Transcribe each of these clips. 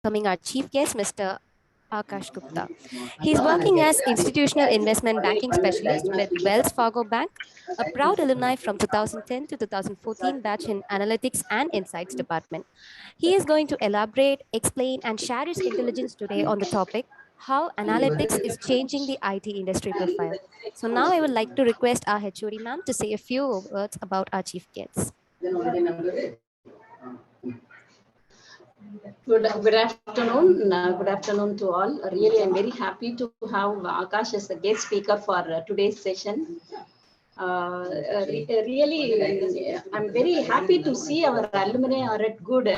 Welcoming our chief guest, Mr. Akash Gupta. He's working as institutional investment banking specialist with Wells Fargo Bank, a proud alumni from 2010 to 2014 batch in Analytics and Insights Department. He is going to elaborate, explain, and share his intelligence today on the topic how analytics is changing the IT industry profile. So now I would like to request our HOD ma'am to say a few words about our chief guests. Good afternoon. Good afternoon to all. Really, I'm very happy to have Akash as a guest speaker for today's session. Really, I'm very happy to see our alumni are at good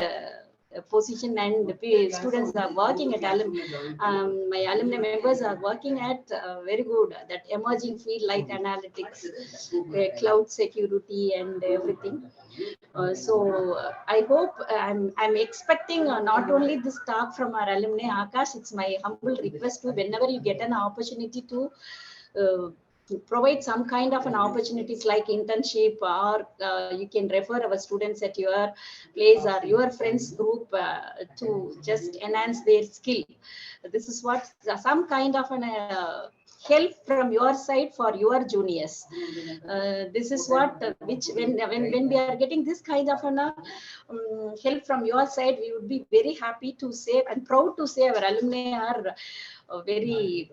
position and the students are working at my alumni members are working at very good that emerging field like analytics, cloud security, and everything. So I hope I'm expecting not only this talk from our alumni Akash. It's my humble request to whenever you get an opportunity to provide some kind of an opportunities like internship, or you can refer our students at your place or your friends group to just enhance their skill. This is what some kind of an help from your side for your juniors. This is what which when we are getting this kind of an help from your side, we would be very happy to say and proud to say our alumni are very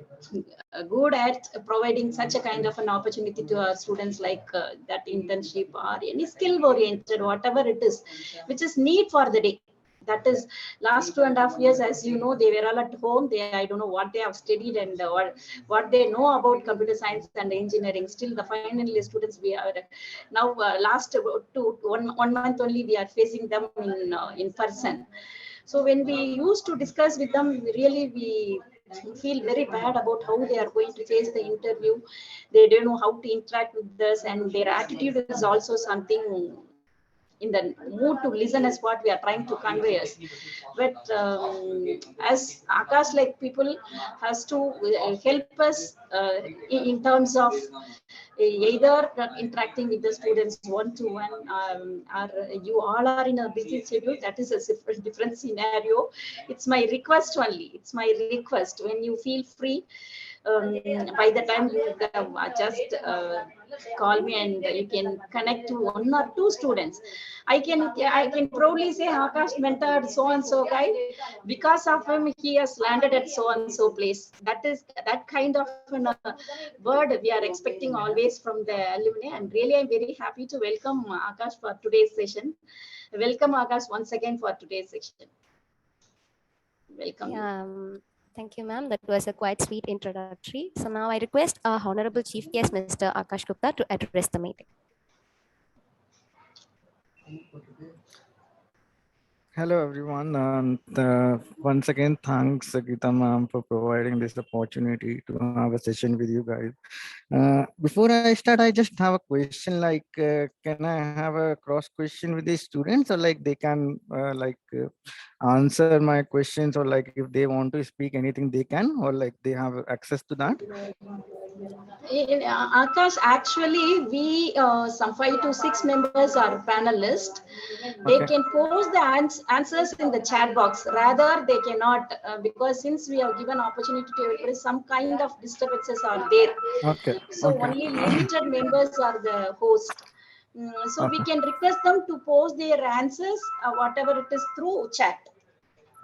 good at providing such a kind of an opportunity to our students, like that internship or any skill oriented, whatever it is, which is need for the day. That is last 2.5 years, as you know, they were all at home. I don't know what they have studied and what they know about computer science and engineering. Still the final year students, we are now last one month only we are facing them in person. So when we used to discuss with them, really we feel very bad about how they are going to face the interview. They don't know how to interact with us, and their attitude is also something in the mood to listen as what we are trying to convey us. But as Akash, like people has to help us in terms of either interacting with the students one-to-one, or you all are in a busy schedule. That is a different scenario. It's my request only. It's my request. When you feel free, by the time you just call me and you can connect to one or two students. I can proudly say Akash mentored so and so guy. Because of him, he has landed at so and so place. That is that kind of an word we are expecting always from the alumni. And really, I'm very happy to welcome Akash for today's session. Welcome Akash once again for today's session. Welcome. Yeah, thank you, ma'am. That was a quite sweet introductory. So now I request our Honorable Chief Guest, Mr. Akash Gupta, to address the meeting. Hello everyone, and once again thanks Geeta ma'am for providing this opportunity to have a session with you guys. Before I start, I just have a question, like can I have a cross question with the students, or like they can answer my questions, or like if they want to speak anything they can, or like they have access to that? Akash, actually, we some 5 to 6 members are panelists. They Okay. can post the answers in the chat box. Rather, they cannot because since we have given opportunity to everybody, some kind of disturbances are there. Okay. So Okay. only limited members are the host. So we Okay. can request them to post their answers, whatever it is, through chat.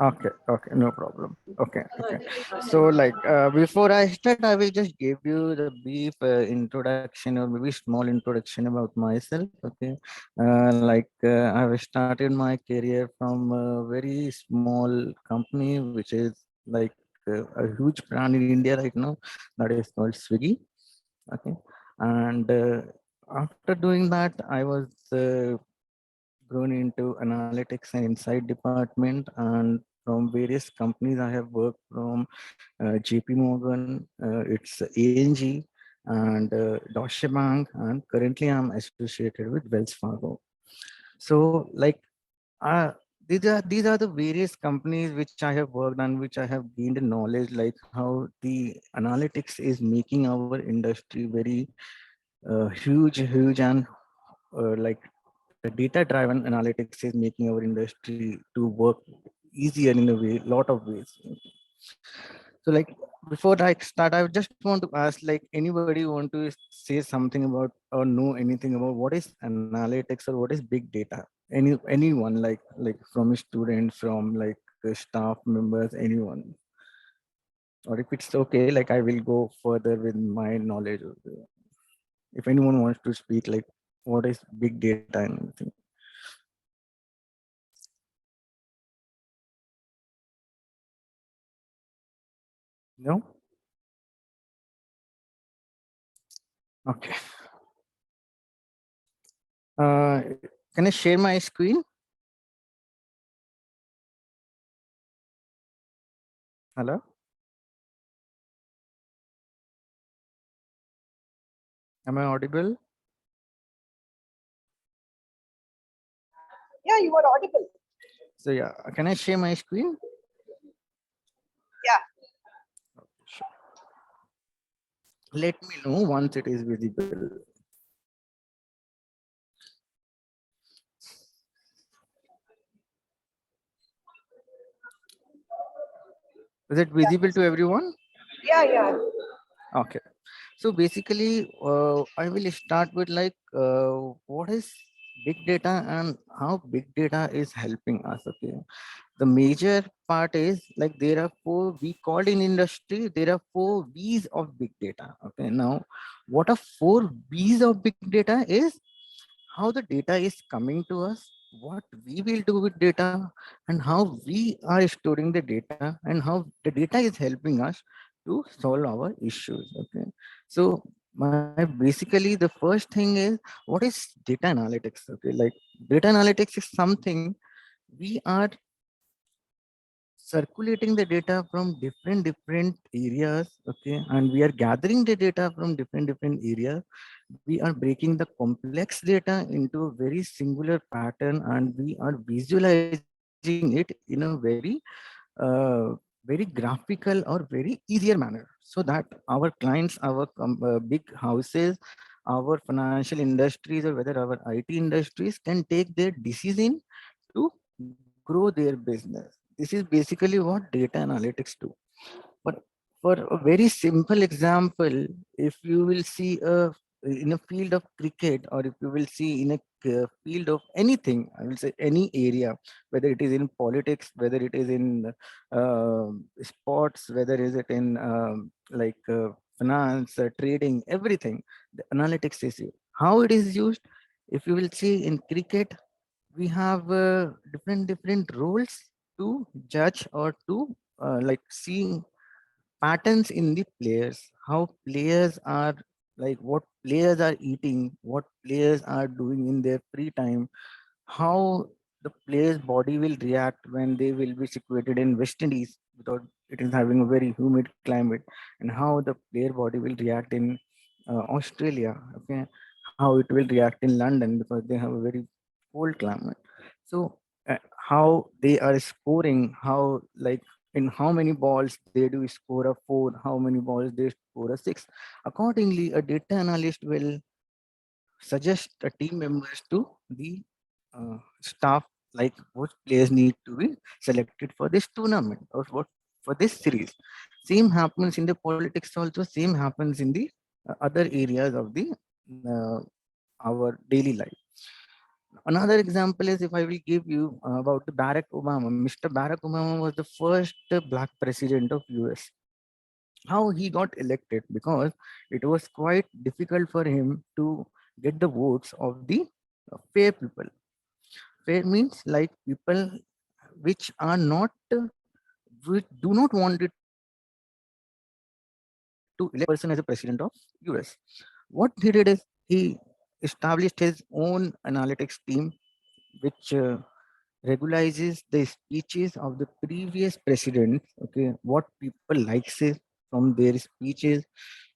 Okay, okay, no problem. Okay, okay. Okay. So like before I start, I will just give you the brief introduction, or maybe small introduction about myself. Okay, I've started my career from a very small company, which is like a huge brand in India right now, that is called Swiggy. Okay, and after doing that, I was grown into analytics and insight department, and from various companies I have worked from JP Morgan, it's ANG, and Deutsche Bank, and currently I'm associated with Wells Fargo. So like uh, these are the various companies which I have worked on, which I have gained knowledge, like how the analytics is making our industry very huge, and like the data driven analytics is making our industry to work easier in a way, lot of ways. So like before I start, I just want to ask, like, anybody want to say something about or know anything about what is analytics or what is big data? Anyone, like from a student, from like staff members, anyone? Or if it's okay, like I will go further with my knowledge of if anyone wants to speak, like what is big data and everything. No? Okay. Uh, can I share my screen? Hello? Am I audible? Yeah, you are audible. So yeah, can I share my screen? Yeah. Sure. Let me know once it is visible. Is it visible to everyone? Yeah. Okay. So basically, I will start with like what is big data and how big data is helping us. Okay. The major part is like there are four, we called in industry, there are four V's of big data. Okay. Now, what are four V's of big data is how the data is coming to us, what we will do with data, and how we are storing the data, and how the data is helping us to solve our issues. Okay. So my basically the first thing is what is data analytics? Okay. Like data analytics is something we are circulating the data from different areas. Okay, and we are gathering the data from different areas. We are breaking the complex data into a very singular pattern, and we are visualizing it in a uh, very graphical or very easier manner, so that our clients, our big houses, our financial industries, or whether our IT industries can take their decision to grow their business. This is basically what data analytics do. But for a very simple example, if you will see in a field of cricket, or if you will see in a field of anything, I will say any area, whether it is in politics, whether it is in sports, whether is it in finance, trading, everything, the analytics is used. How it is used? If you will see in cricket, we have different roles to judge or to like see patterns in the players, how players are, like what players are eating, what players are doing in their free time, how the player's body will react when they will be situated in West Indies because it is having a very humid climate, and how the player body will react in Australia. Okay, how it will react in London because they have a very cold climate. So how they are scoring, how like in how many balls they do score a four, how many balls they score a six. Accordingly, a data analyst will suggest the team members to the staff, like what players need to be selected for this tournament or what for this series. Same happens in the politics also, same happens in the other areas of the uh, our daily life. Another example is if I will give you about the Barack Obama. Mr. Barack Obama was the first black president of US. How he got elected? Because it was quite difficult for him to get the votes of the fair people. Fair means like people which are not, which do not want it to elect a person as a president of US. What he did is he established his own analytics team, which regularizes the speeches of the previous presidents. Okay, what people likes it from their speeches,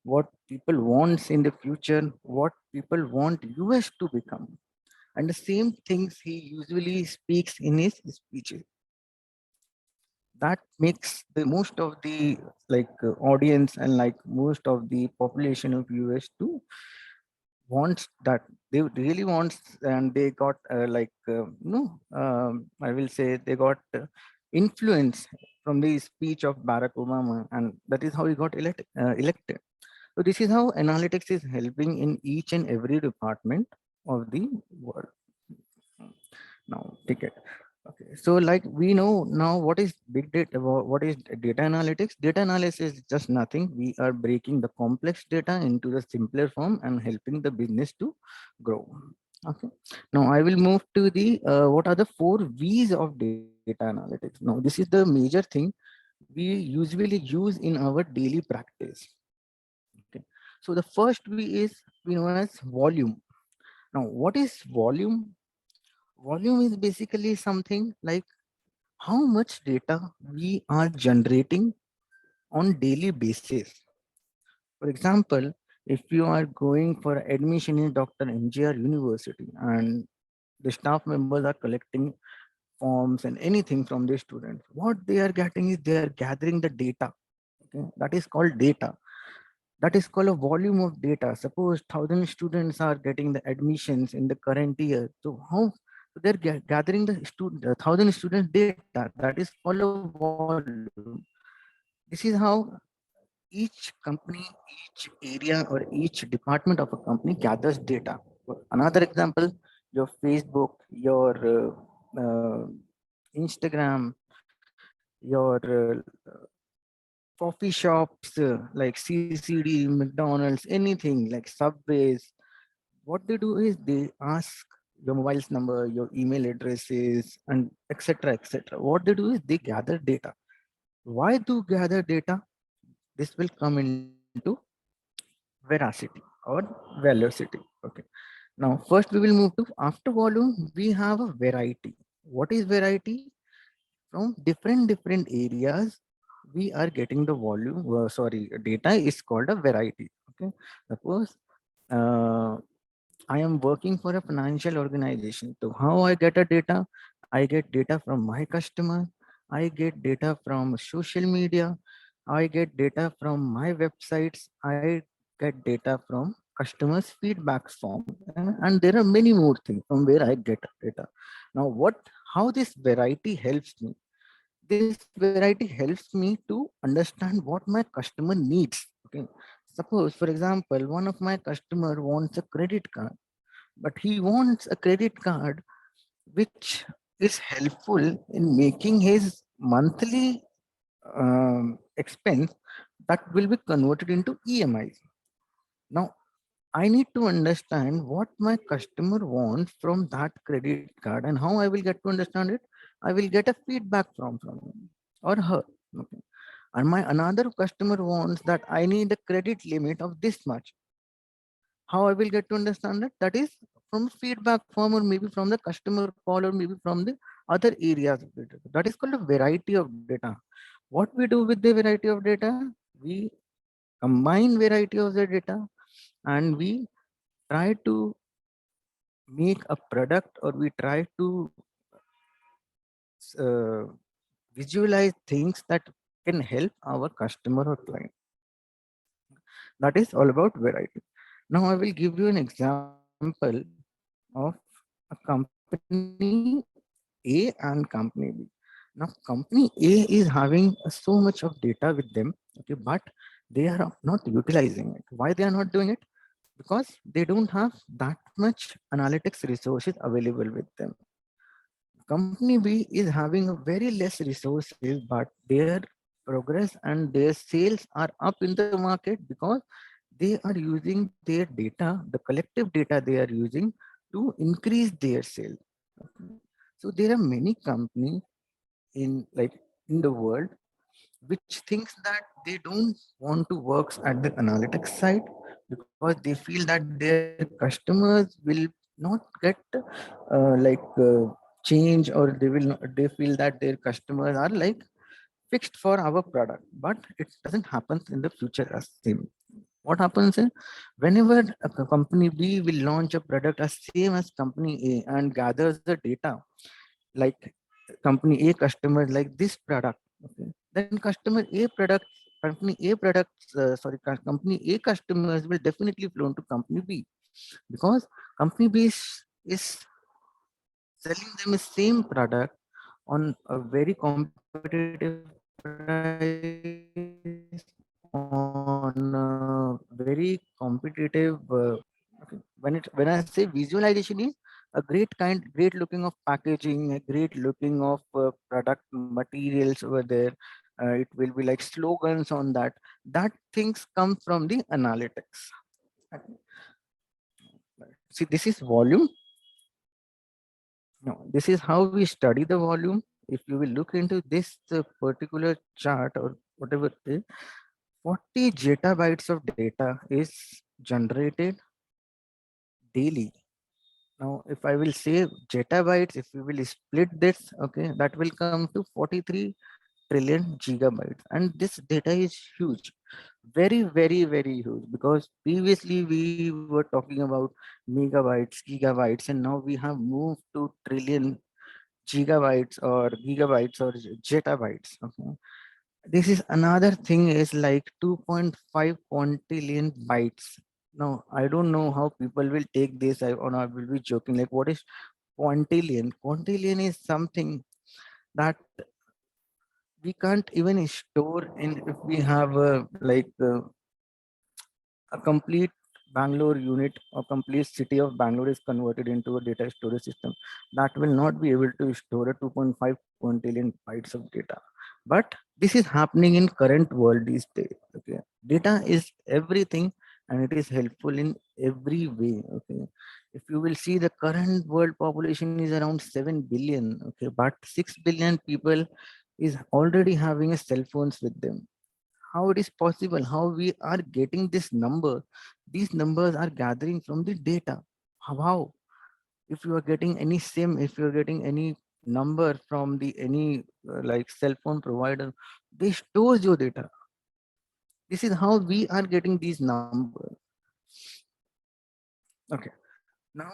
what people wants in the future, what people want US to become, and the same things he usually speaks in his speeches. That makes the most of the audience and like most of the population of US to wants that, they really wants, and they got I will say they got influence from the speech of Barack Obama, and that is how he got elected. So this is how analytics is helping in each and every department of the world. Now, take it. Okay, so like we know now what is big data, what is data analytics. Data analysis is just nothing. We are breaking the complex data into the simpler form and helping the business to grow. Okay, now I will move to the what are the 4 V's of data analytics. Now this is the major thing we usually use in our daily practice. Okay, so the first V is we know as volume. Now what is volume? Volume is basically something like how much data we are generating on daily basis. For example, if you are going for admission in Dr. MGR University and the staff members are collecting forms and anything from the students, what they are getting is they are gathering the data. Okay? That is called data. That is called a volume of data. Suppose 1,000 students are getting the admissions in the current year. So how so they're gathering the 1,000 students data. That is called a volume. This is how each company, each area, or each department of a company gathers data. Another example, your Facebook, your Instagram, your coffee shops like CCD, McDonald's, anything like Subways. What they do is they ask your mobile's number, your email addresses, and etc. etc. What they do is they gather data. Why do gather data? This will come into veracity or velocity. Okay. Now, first we will move to after volume. We have a variety. What is variety? From different areas, we are getting the volume. Sorry, data is called a variety. Okay. Suppose I am working for a financial organization. So how I get a data? I get data from my customer. I get data from social media. I get data from my websites. I get data from customers' feedback form. And there are many more things from where I get data. Now, how this variety helps me? This variety helps me to understand what my customer needs. Okay. Suppose, for example, one of my customer wants a credit card, but he wants a credit card which is helpful in making his monthly expense that will be converted into EMIs. Now, I need to understand what my customer wants from that credit card, and how I will get to understand it. I will get a feedback from him or her. Okay. And my another customer wants that I need a credit limit of this much. How I will get to understand that? That is from feedback form, or maybe from the customer call, or maybe from the other areas of data. That is called a variety of data. What we do with the variety of data? We combine variety of the data, and we try to make a product, or we try to uh, visualize things that can help our customer or client. That is all about variety. Now I will give you an example of a company A and company B. Now company A is having so much of data with them, okay, but they are not utilizing it. Why they are not doing it? Because they don't have that much analytics resources available with them. Company B is having a very less resources, but their progress and their sales are up in the market because they are using their data, the collective data they are using to increase their sales. Okay. So there are many companies in the world which thinks that they don't want to work at the analytics side because they feel that their customers will not get change, or they feel that their customers are like fixed for our product, but it doesn't happen in the future as same. What happens is whenever a company B will launch a product as same as company A and gathers the data, like company A customers like this product, okay, then company A customers will definitely flow to company B, because company B is selling them the same product on a very competitive price, on a very competitive when I say visualization is a great looking of packaging, a great looking of product materials over there. It will be like slogans on that. That things come from the analytics. Okay. See, this is volume. No, this is how we study the volume. If you will look into this particular chart or whatever it is, 40 zettabytes of data is generated daily. Now, if I will say zettabytes, if we will split this, okay, that will come to 43 trillion gigabytes. And this data is huge, very huge, because previously we were talking about megabytes, gigabytes, and now we have moved to trillion gigabytes or gigabytes or zettabytes. Okay. This is another thing is like 2.5 quintillion bytes. Now, I don't know how people will take this or I will be joking. Like, what is quintillion? Quintillion is something that we can't even store in if we have a complete Bangalore unit or complete city of Bangalore is converted into a data storage system that will not be able to store a 2.5 quintillion bytes of data. But this is happening in current world these days. Okay, data is everything and it is helpful in every way. Okay, if you will see the current world population is around 7 billion. Okay, but 6 billion people is already having a cell phones with them. How it is possible, how we are getting this number? These numbers are gathering from the data. How? If you are getting any sim, if you're getting any number from the any like cell phone provider, they stores your data. This is how we are getting these numbers. Okay, now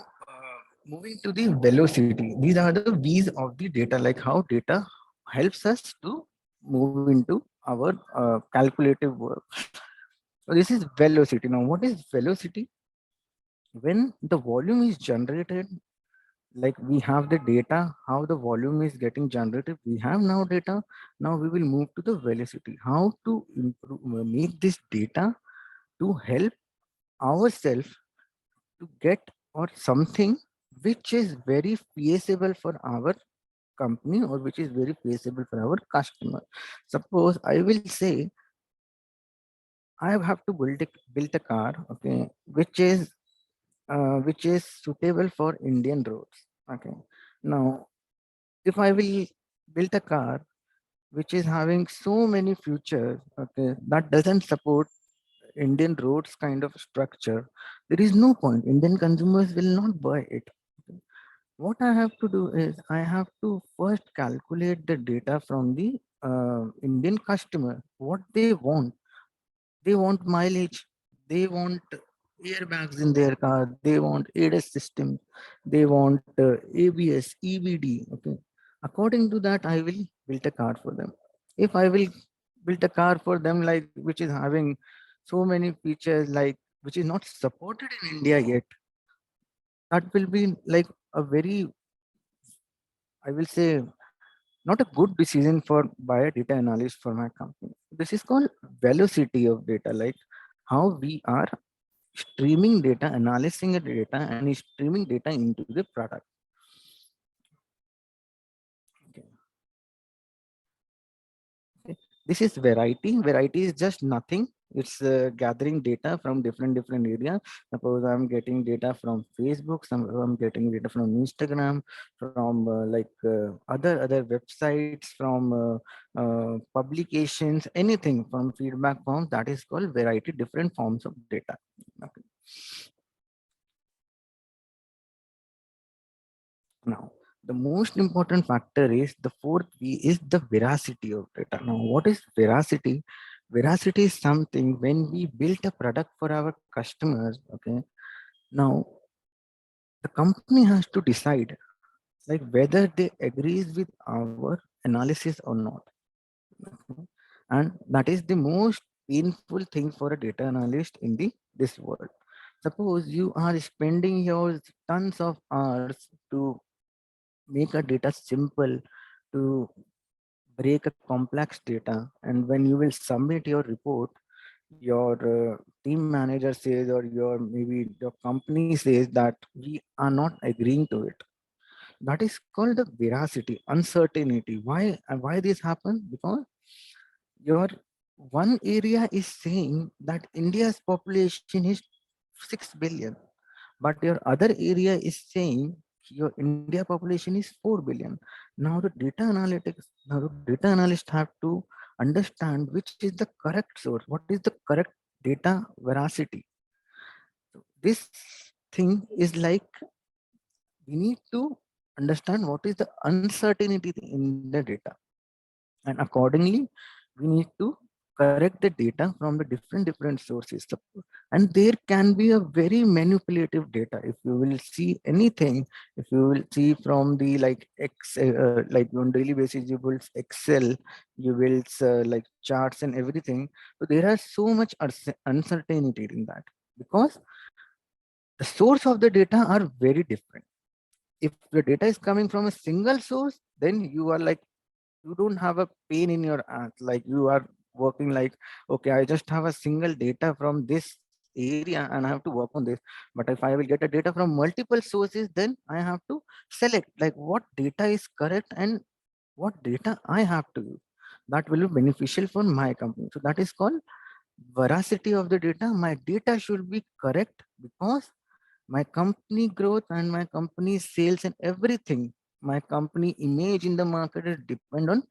moving to the velocity. These are the v's of the data, like how data helps us to move into our calculative work. So this is velocity. Now, what is velocity? When the volume is generated, like we have the data, how the volume is getting generated, we have now data. Now we will move to the velocity. How to improve, make this data to help ourselves to get or something which is very feasible for our company or which is very feasible for our customer. Suppose I will say I have to build a car, okay, which is suitable for Indian roads. Okay. Now, if I will build a car which is having so many features, okay, that doesn't support Indian roads kind of structure, there is no point. Indian consumers will not buy it. Okay. What I have to do is I have to first calculate the data from the Indian customer, what they want. They want mileage, they want airbags in their car, they want ADAS systems, they want ABS, EBD. Okay, according to that I will build a car for them. If I will build a car for them like which is having so many features like which is not supported in India yet, that will be like a very, I will say, not a good decision for by a data analyst for my company. This is called velocity of data, like how we are streaming data, analyzing the data, and streaming data into the product. Okay. Okay. This is variety. Variety is just nothing. It's gathering data from different areas. Suppose I'm getting data from Facebook, some I'm getting data from Instagram, from other websites, from publications, anything from feedback forms. That is called variety, different forms of data. Okay. Now, the most important factor is the fourth V is the veracity of data. Now, what is veracity? Veracity is something when we build a product for our customers. Okay. Now, the company has to decide like whether they agrees with our analysis or not. Okay. And that is the most painful thing for a data analyst in the this world. Suppose you are spending your tons of hours to make a data simple, to break a complex data, and when you will submit your report, your team manager says, or your maybe your company says that we are not agreeing to it. That is called the veracity, uncertainty. Why this happens? Because your one area is saying that India's population is 6 billion, but your other area is saying your India population is 4 billion. Now the data analysts have to understand which is the correct source, what is the correct data veracity. This thing is like we need to understand what is the uncertainty in the data, and accordingly we need to correct the data from the different sources. And there can be a very manipulative data. If you will see anything, if you will see from the like on daily basis, you will excel, you will like charts and everything. So there are so much uncertainty in that, because the source of the data are very different. If the data is coming from a single source, then you are like, you don't have a pain in your ass, like you are working like, okay, I just have a single data from this area and I have to work on this. But if I will get a data from multiple sources, then I have to select like what data is correct and what data I have to use that will be beneficial for my company. So that is called veracity of the data. My data should be correct because my company growth and my company sales and everything, my company image in the market is depend on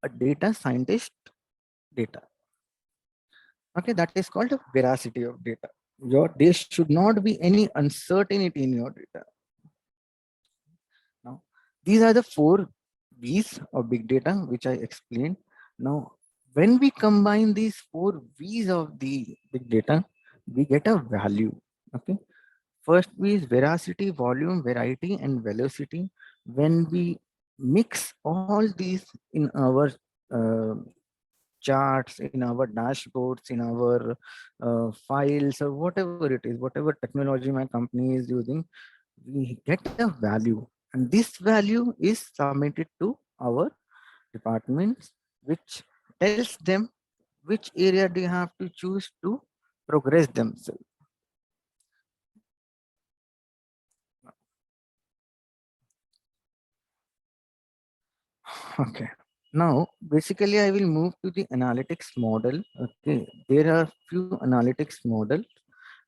a data scientist data. Okay, that is called the veracity of data. There should not be any uncertainty in your data. Now, these are the 4 V's of big data, which I explained. Now, when we combine these 4 V's of the big data, we get a value. Okay. First V is veracity, volume, variety, and velocity. When we mix all these in our uh, charts, in our dashboards, in our files, or whatever it is, whatever technology my company is using, we get a value. And this value is submitted to our departments, which tells them which area they have to choose to progress themselves. Okay. Now, basically, I will move to the analytics model. Okay. There are few analytics models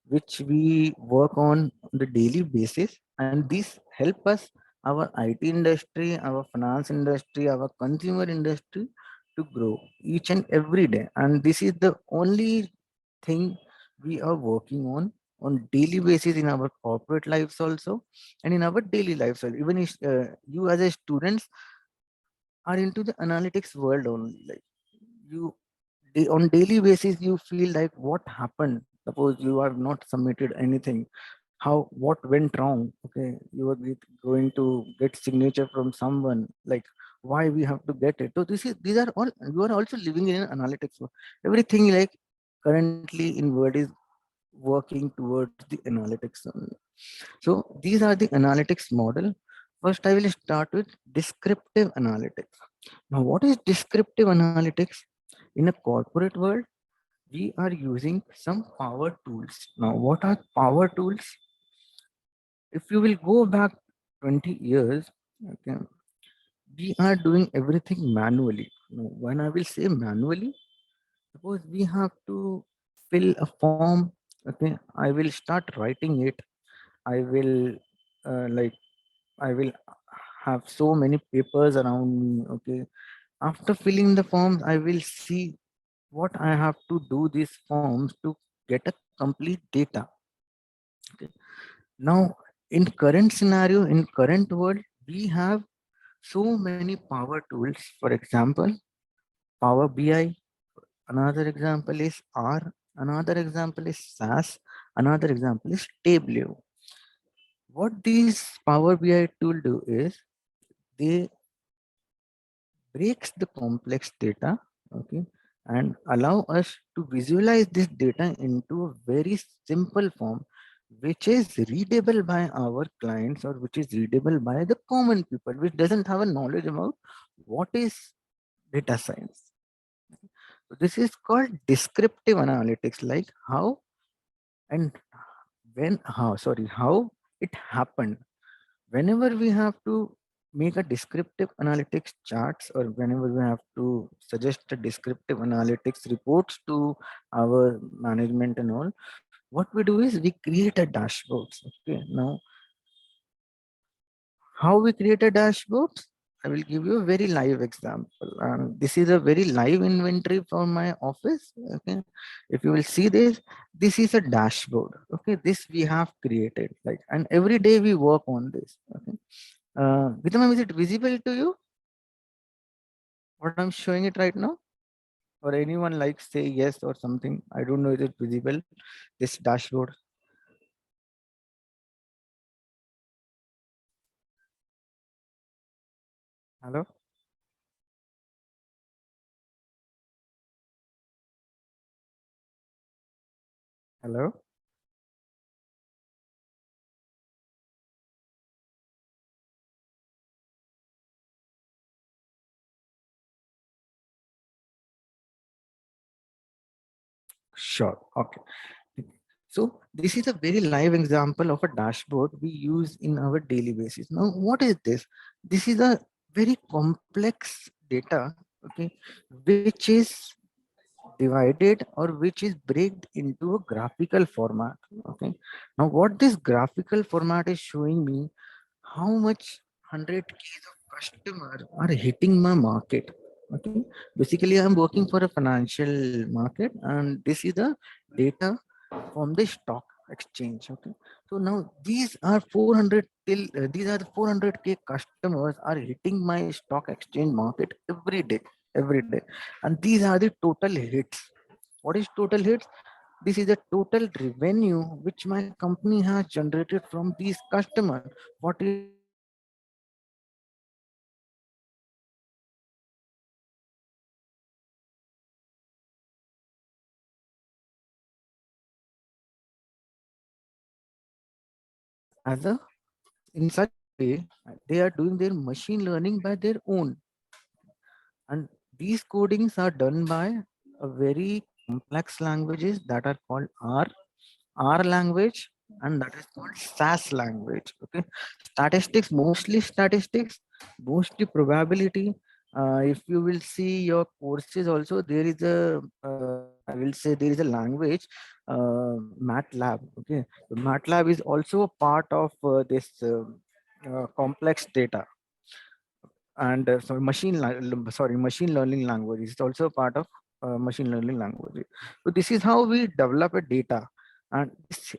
which we work on the daily basis, and these help us, our IT industry, our finance industry, our consumer industry to grow each and every day. And this is the only thing we are working on daily basis in our corporate lives also, and in our daily lives. Even if you as a student are into the analytics world only, like you on daily basis you feel like what happened. Suppose you are not submitted anything, what went wrong. Okay, you are going to get signature from someone, like why we have to get it. So these are all, you are also living in an analytics world. Everything like currently in world is working towards the analytics only. So these are the analytics model. First I will start with descriptive analytics. Now, what is descriptive analytics? In a corporate world, we are using some power tools. Now, what are power tools? If you will go back 20 years, okay, we are doing everything manually. Now, when I will say manually, suppose we have to fill a form, okay, I will start writing it. I will like, I will have so many papers around me, okay. After filling the forms, I will see what I have to do these forms to get a complete data. Okay. Now, in current scenario, in current world, we have so many power tools. For example, Power BI. Another example is R. Another example is SAS. Another example is Tableau. What these Power BI tool do is they breaks the complex data, okay, and allow us to visualize this data into a very simple form, which is readable by our clients, or which is readable by the common people, which doesn't have a knowledge about what is data science? So this is called descriptive analytics, like how and how it happened. Whenever we have to make a descriptive analytics charts, or whenever we have to suggest a descriptive analytics reports to our management and all, what we do is we create a dashboard. Okay, now how we create a dashboard? I will give you a very live example. And this is a very live inventory from my office. Okay, if you will see this is a dashboard. Okay, this we have created, like, and every day we work on this. Okay, Vidham, is it visible to you? What I'm showing it right now? Or anyone like say yes or something? I don't know if it's visible, this dashboard. Hello? Hello? Sure. Okay. So this is a very live example of a dashboard we use in our daily basis. Now, what is this? This is a very complex data, okay, which is divided or which is breaked into a graphical format. Okay. Now, what this graphical format is showing me, how much 100K of customers are hitting my market. Okay. Basically, I'm working for a financial market, and this is the data from the stock exchange. Okay, so now these are 400 till these are the 400K customers are hitting my stock exchange market every day, and these are the total hits. What is total hits? This is the total revenue which my company has generated from these customers. What is as a in such way they are doing their machine learning by their own, and these codings are done by a very complex languages that are called R language, and that is called SAS language. Okay, statistics, mostly probability. If you will see your courses also, there is a I will say there is a language, MATLAB. Okay, so MATLAB is also a part of this complex data, and machine learning language is also a part of machine learning language. So this is how we develop a data. And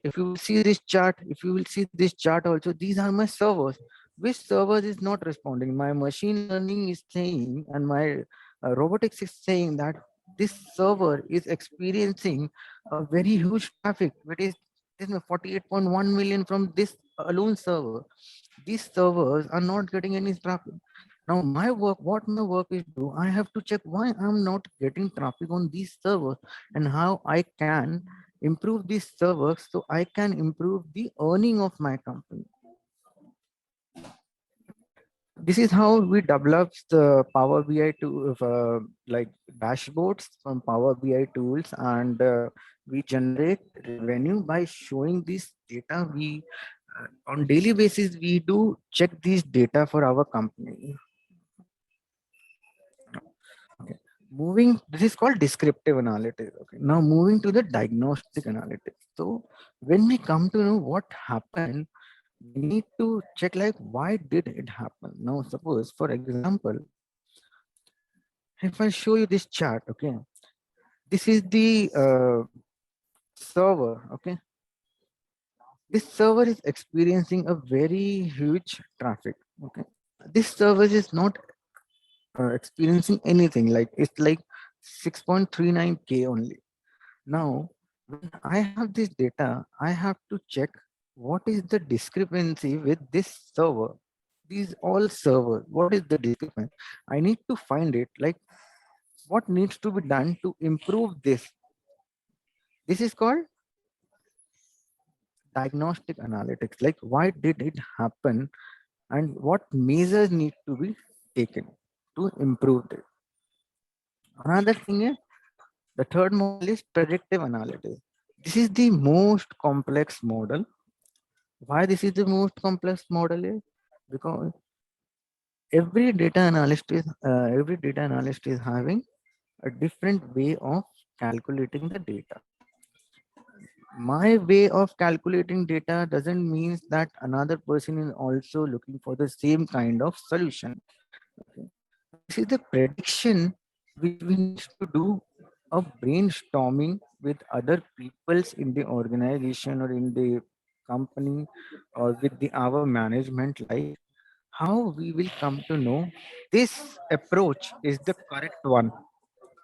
if you will see this chart, also, these are my servers. Which servers is not responding? My machine learning is saying, and my robotics is saying that this server is experiencing a very huge traffic, which is 48.1 million from this alone server. These servers are not getting any traffic. Now what my work is do, I have to check why I'm not getting traffic on these servers, and how I can improve these servers so I can improve the earning of my company. This is how we develop the Power BI to like dashboards from Power BI tools, and we generate revenue by showing this data. We on daily basis we do check these data for our company. Okay. This is called descriptive analytics. Okay. Now moving to the diagnostic analytics. So when we come to know what happened, we need to check like why did it happen. Now suppose for example, if I show you this chart, okay, this is the server. Okay, this server is experiencing a very huge traffic. Okay, this server is not experiencing anything, like it's like 6.39K only. Now, when I have this data, I have to check what is the discrepancy with this server. These all servers, what is the discrepancy? I need to find it, like what needs to be done to improve this. This is called diagnostic analytics, like why did it happen and what measures need to be taken. to improve it. Another thing is the third model is predictive analytics. This is the most complex model. Why this is the most complex model is because every data analyst is having a different way of calculating the data. My way of calculating data doesn't mean that another person is also looking for the same kind of solution. Okay. This is the prediction which we need to do a brainstorming with other peoples in the organization or in the company or with our management, like how we will come to know this approach is the correct one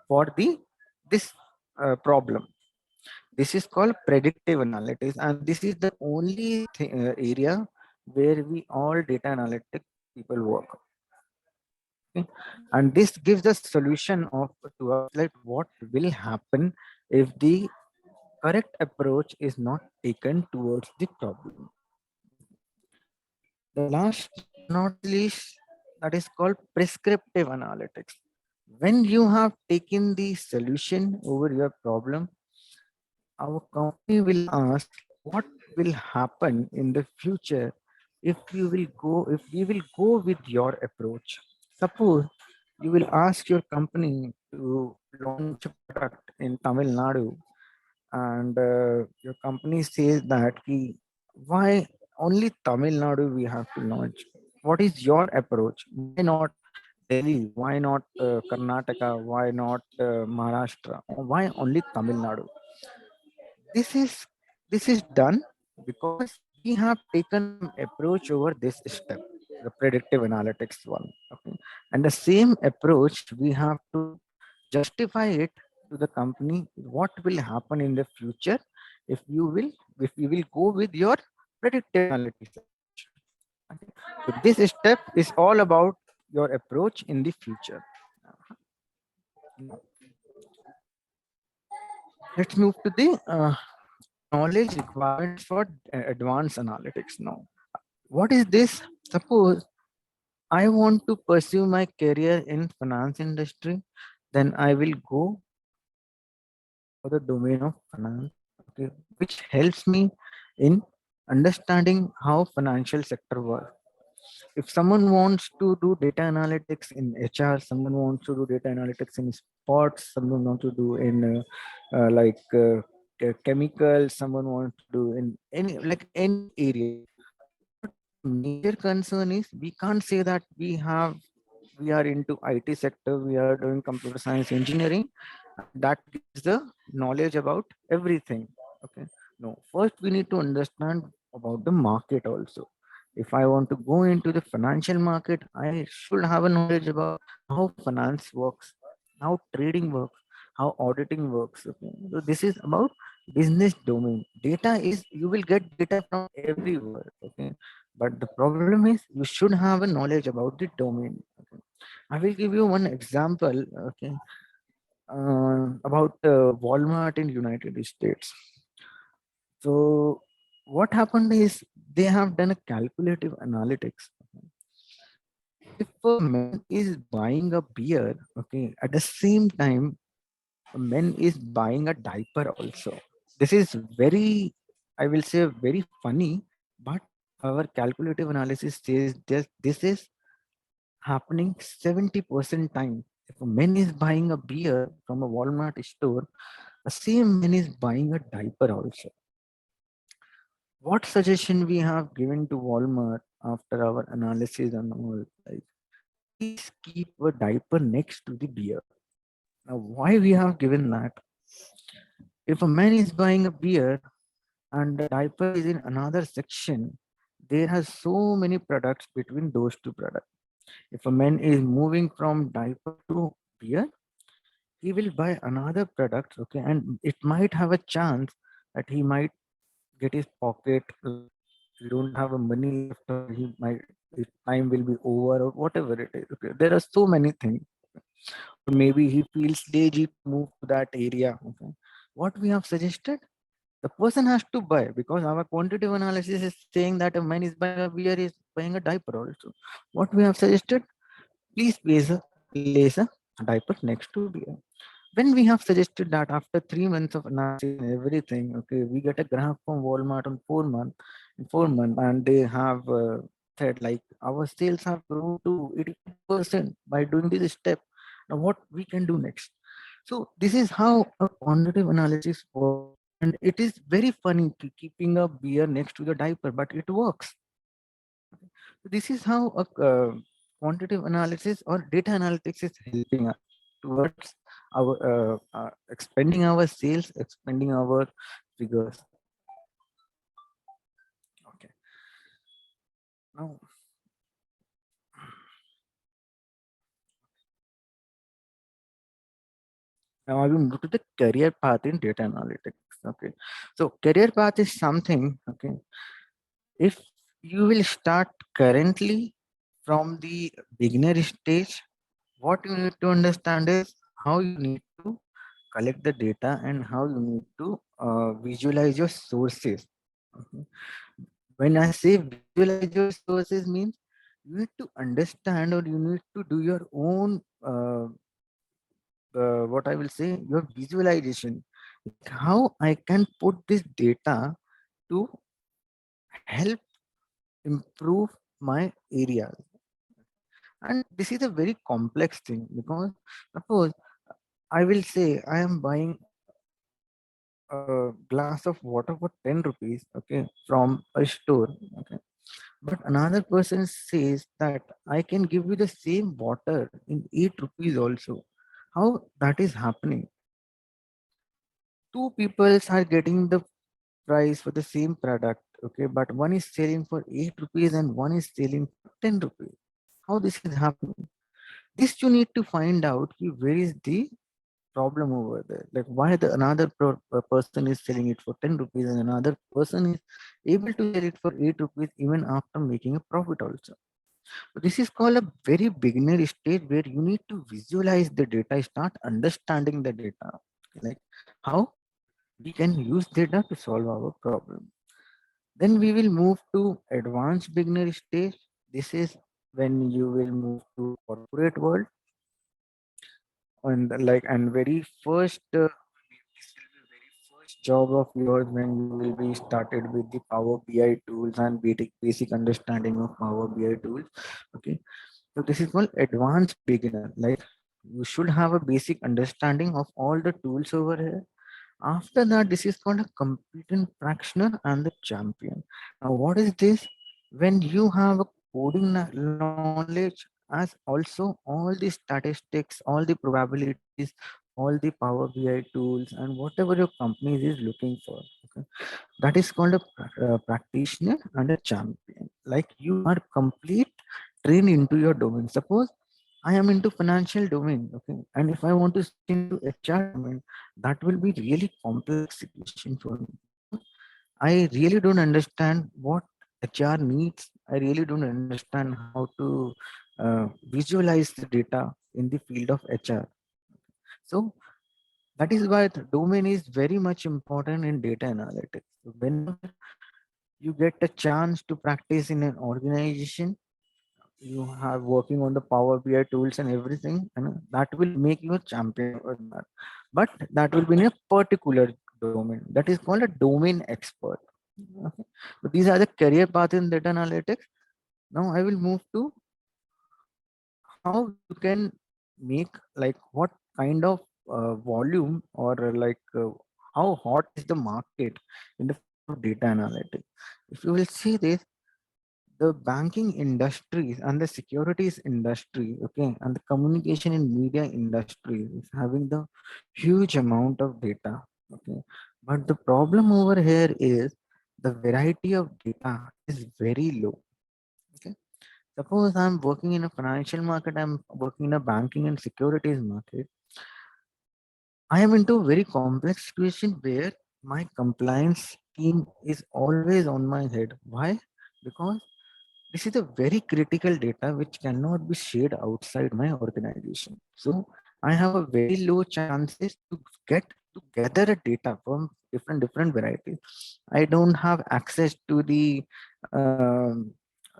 for this problem. This is called predictive analytics, and this is the only area where we all data analytic people work. Okay? And this gives the solution of to us like what will happen if the correct approach is not taken towards the problem. The last but not least, that is called prescriptive analytics. When you have taken the solution over your problem, our company will ask what will happen in the future if we will go with your approach. Suppose you will ask your company to launch a product in Tamil Nadu, and your company says that why only Tamil Nadu we have to launch. What is your approach? Why not Delhi? Why not Karnataka? Why not Maharashtra? Why only Tamil Nadu? This is this is done because we have taken some approach over this step, the predictive analytics one. Okay, and the same approach we have to justify it to the company. What will happen in the future if you will if we will go with your predictive analytics approach? Okay. So this step is all about your approach in the future. Now, let's move to the knowledge requirements for advanced analytics now. What is this? Suppose I want to pursue my career in finance industry, then I will go for the domain of finance, okay, which helps me in understanding how financial sector works. If someone wants to do data analytics in HR, someone wants to do data analytics in sports, someone wants to do in chemicals, someone wants to do in any area. But the major concern is we can't say that we are into IT sector, we are doing computer science engineering, that gives the knowledge about everything. Okay. No, first we need to understand about the market also. If I want to go into the financial market, I should have a knowledge about how finance works, how trading works, how auditing works. Okay. So this is about business domain. Data is you will get data from everywhere. Okay. But the problem is you should have a knowledge about the domain. Okay. I will give you one example. Okay, about Walmart in United States. So what happened is they have done a calculative analytics. If a man is buying a beer, okay, at the same time, a man is buying a diaper also. This is very, I will say, very funny, but our calculative analysis says this is happening 70% time. If a man is buying a beer from a Walmart store, the same man is buying a diaper also. What suggestion we have given to Walmart after our analysis and all, like, please keep a diaper next to the beer. Now, why we have given that? If a man is buying a beer and the diaper is in another section, there has so many products between those two products. If a man is moving from diaper to beer, he will buy another product, okay, and it might have a chance that he might get his pocket, like he don't have a money left, or he might his time will be over, or whatever it is. Okay, there are so many things. Or maybe he feels lazy to move to that area. Okay, what we have suggested, the person has to buy, because our quantitative analysis is saying that a man is buying a beer is buying a diaper also. What we have suggested, please place a diaper next to beer. When we have suggested that after 3 months of analysis and everything, okay, we get a graph from Walmart on 4 month, and they have said like our sales have grown to 85% by doing this step. Now, what we can do next? So this is how a quantitative analysis works, and it is very funny to keeping a beer next to the diaper, but it works. This is how a quantitative analysis or data analytics is helping us towards our expanding our sales, expanding our figures. Okay. Now, now I will move to the career path in data analytics. Okay. So career path is something. Okay. If you will start currently from the beginner stage, what you need to understand is how you need to collect the data and how you need to visualize your sources. Okay. When I say visualize your sources means you need to understand or you need to do your own what I will say your visualization, like how I can put this data to help improve my area. And this is a very complex thing because suppose I will say I am buying a glass of water for 10 rupees, okay, from a store, okay. But another person says that I can give you the same water in 8 rupees also. How that is happening? Two people are getting the price for the same product, okay, but one is selling for 8 rupees and one is selling for 10 rupees. How this is happening? This you need to find out where is the problem over there, like why the another person is selling it for 10 rupees and another person is able to sell it for 8 rupees even after making a profit also. So this is called a very beginner stage where you need to visualize the data, start understanding the data, like how we can use data to solve our problem. Then we will move to advanced beginner stage. This is when you will move to corporate world, and like and very first this will be very first job of yours when you will be started with the Power BI tools and basic understanding of Power BI tools. Okay, so this is called advanced beginner. Like you should have a basic understanding of all the tools over here. After that, this is called a competent practitioner and the champion. Now, what is this? When you have a coding knowledge as also all the statistics, all the probabilities, all the Power BI tools, and whatever your company is looking for. Okay? That is called a practitioner and a champion. Like you are complete trained into your domain. Suppose I am into financial domain, okay, and if I want to switch into HR domain, that will be really complex situation for me. I really don't understand what HR needs. I really don't understand how to visualize the data in the field of HR. So that is why the domain is very much important in data analytics. So whenever you get a chance to practice in an organization, you have working on the Power BI tools and everything, and that will make you a champion or that. But that will be in a particular domain. That is called a domain expert. Okay. So these are the career path in data analytics. Now I will move to how you can make like what kind of volume or how hot is the market in the field of data analytics. If you will see this, the banking industries and the securities industry, okay, and the communication and media industry is having the huge amount of data, okay. But the problem over here is the variety of data is very low. Okay. Suppose I'm working in a financial market, I'm working in a banking and securities market. I am into a very complex situation where my compliance team is always on my head. Why? Because this is a very critical data which cannot be shared outside my organization. So I have a very low chances to get to gather a data from different varieties. I don't have access to the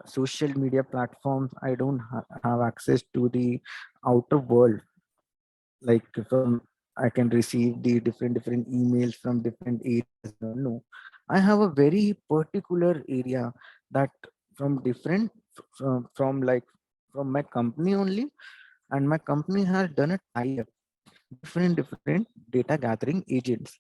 social media platforms. I don't have access to the outer world, like from I can receive the different emails from different areas. No, I have a very particular area that from different from like from my company only, and my company has done a tie-up with different data gathering agents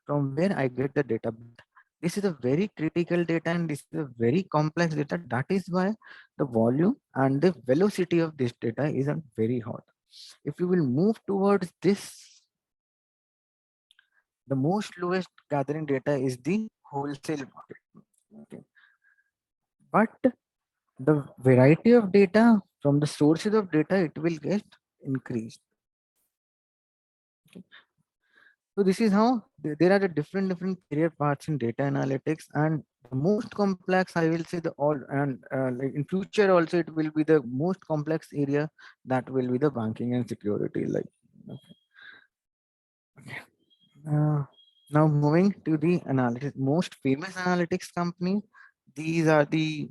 from where I get the data. But this is a very critical data and this is a very complex data. That is why the volume and the velocity of this data isn't very hot. If you will move towards this, the most lowest gathering data is the wholesale market. Okay. But the variety of data from the sources of data, it will get increased. So this is how there are the different career paths in data analytics, and the most complex, I will say, the all and like in future also it will be the most complex area, that will be the banking and security. Like uh, now moving to the analytics, most famous analytics companies. These are the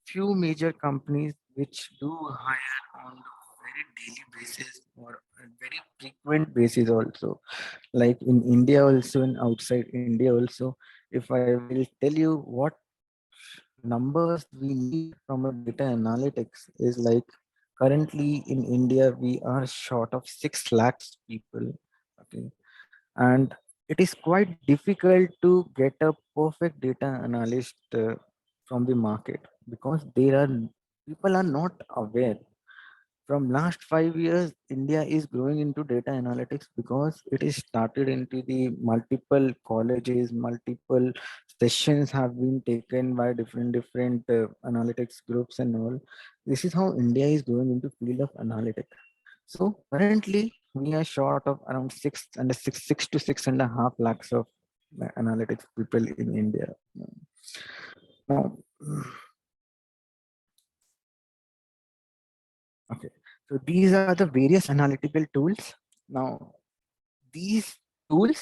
few major companies which do hire on very daily basis or a very frequent basis also, like in India also and outside India also. If I will tell you what numbers we need from a data analytics is like, currently in India we are short of 6 lakhs people. Okay. And it is quite difficult to get a perfect data analyst from the market, because there are people are not aware. From last 5 years, India is growing into data analytics because it is started into the multiple colleges, multiple sessions have been taken by different analytics groups and all. This is how India is growing into field of analytics. So currently we are short of around six to 6.5 lakhs of analytics people in India. Now, okay. So these are the various analytical tools. Now, these tools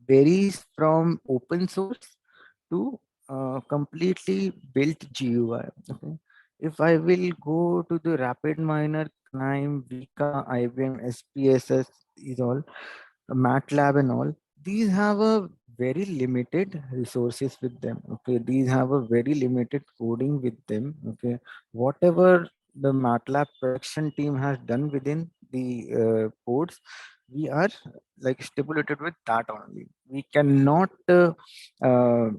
varies from open source to completely built GUI. Okay. If I will go to the Rapid Miner, Climb, Vika, IBM, SPSS, these all, MATLAB and all, these have a very limited resources with them. Okay, these have a very limited coding with them. Okay, whatever the MATLAB production team has done within the codes, we are like stipulated with that only. We cannot uh,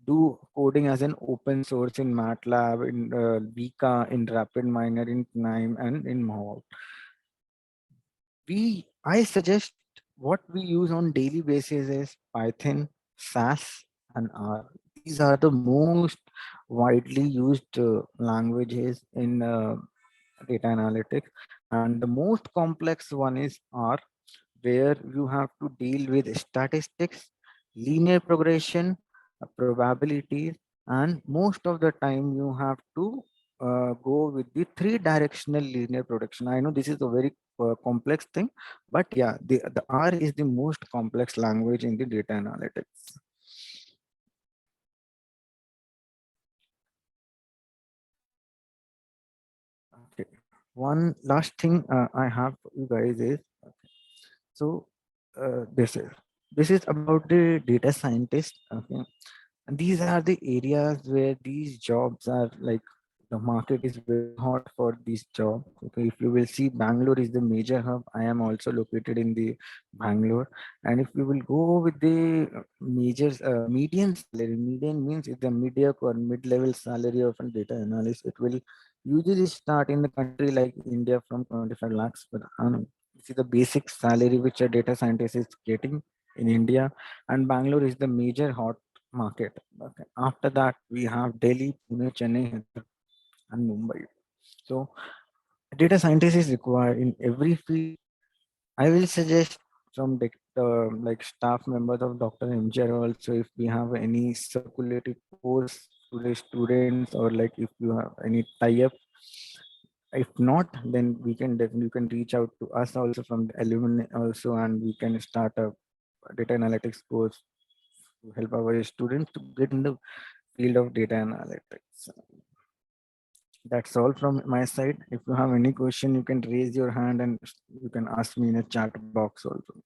do coding as an open source in MATLAB, in Vika, in Rapid Miner, in Climb, and in Mohawk. I suggest what we use on daily basis is Python, SAS, and R. These are the most widely used languages in data analytics, and the most complex one is R, where you have to deal with statistics, linear progression, probabilities, and most of the time you have to go with the three-directional linear prediction. I know this is a very complex thing, but yeah, the R is the most complex language in the data analytics. Okay. One last thing I have for you guys is, so this is about the data scientist. Okay. And these are the areas where these jobs are like, the market is very hot for these jobs. Okay, if you will see, Bangalore is the major hub. I am also located in the Bangalore. And if you will go with the major median salary, median means it's the mediocre or mid-level salary of a data analyst. It will usually start in the country like India from 25 lakhs per annum. This is the basic salary which a data scientist is getting in India, and Bangalore is the major hot market. Okay. After that, we have Delhi, Pune, Chennai, Hyderabad, and Mumbai. So data scientist is required in every field. I will suggest from the like staff members of Dr. MGR also, if we have any circulated course to the students, or like if you have any tie-up. If not, then we can definitely, you can reach out to us also from the alumni also, and we can start a data analytics course to help our students to get in the field of data analytics. That's all from my side. If you have any question, you can raise your hand and you can ask me in a chat box also.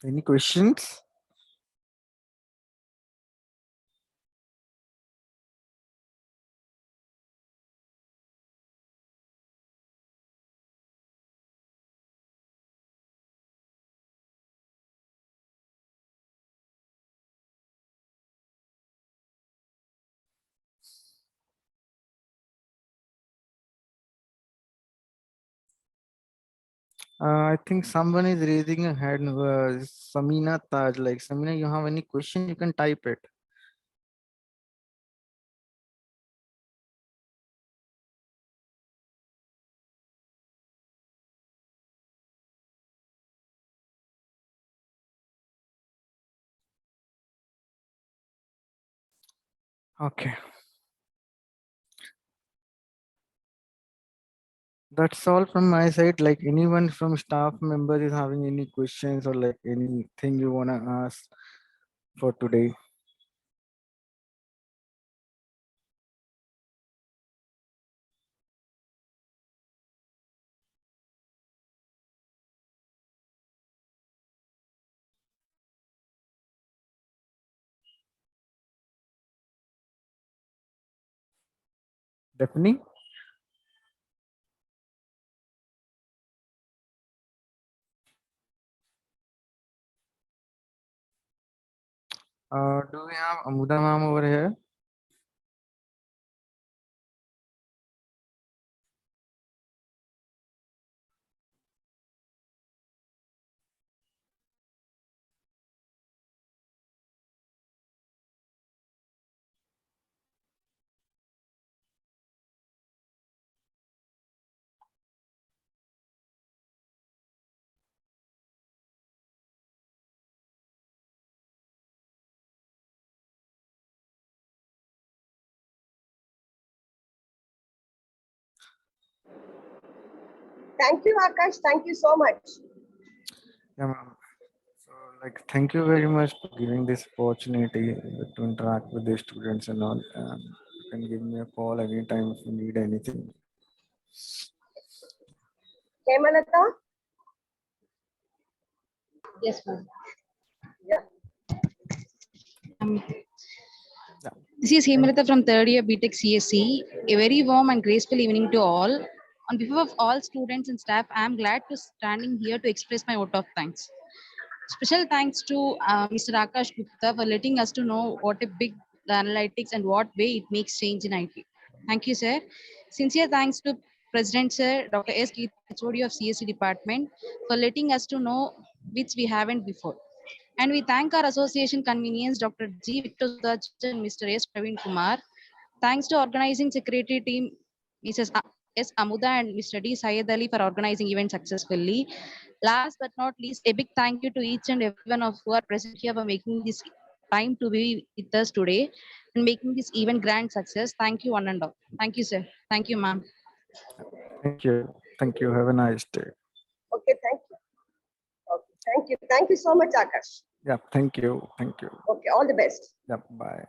Any questions? I think someone is raising a hand. Samina Taj, like Samina, you have any question? You can type it. Okay. That's all from my side. Like anyone from staff members is having any questions or like anything you wanna ask for today. Definitely. Do we have Amuda ma'am over here? Thank you, Akash. Thank you so much. Yeah, ma'am. So like, thank you very much for giving this opportunity to interact with the students and all. You can give me a call anytime if you need anything. Hemalata? Yes, ma'am. Yeah. Yeah. This is Hemalata from third year BTech CSC. A very warm and graceful evening to all. On behalf of all students and staff, I am glad to standing here to express my vote of thanks. Special thanks to Mr. Akash Gupta for letting us to know what a big the analytics and what way it makes change in IT. Thank you, sir. Sincere thanks to President Sir Dr. S. Geet, HOD of CSC department, for letting us to know which we haven't before. And we thank our association convenience, Dr. G. Victor Sudhaj and Mr. S. Praveen Kumar. Thanks to organizing secretary team, Mrs. S. Amuda and Mr. D. Syed Ali for organizing event successfully. Last but not least, a big thank you to each and everyone of who are present here for making this time to be with us today and making this event grand success. Thank you, one and all. Thank you, sir. Thank you, ma'am. Thank you. Thank you. Have a nice day. Okay, thank you. Okay, thank you. Thank you so much, Akash. Yeah. Thank you. Thank you. Okay, all the best. Yeah. Bye.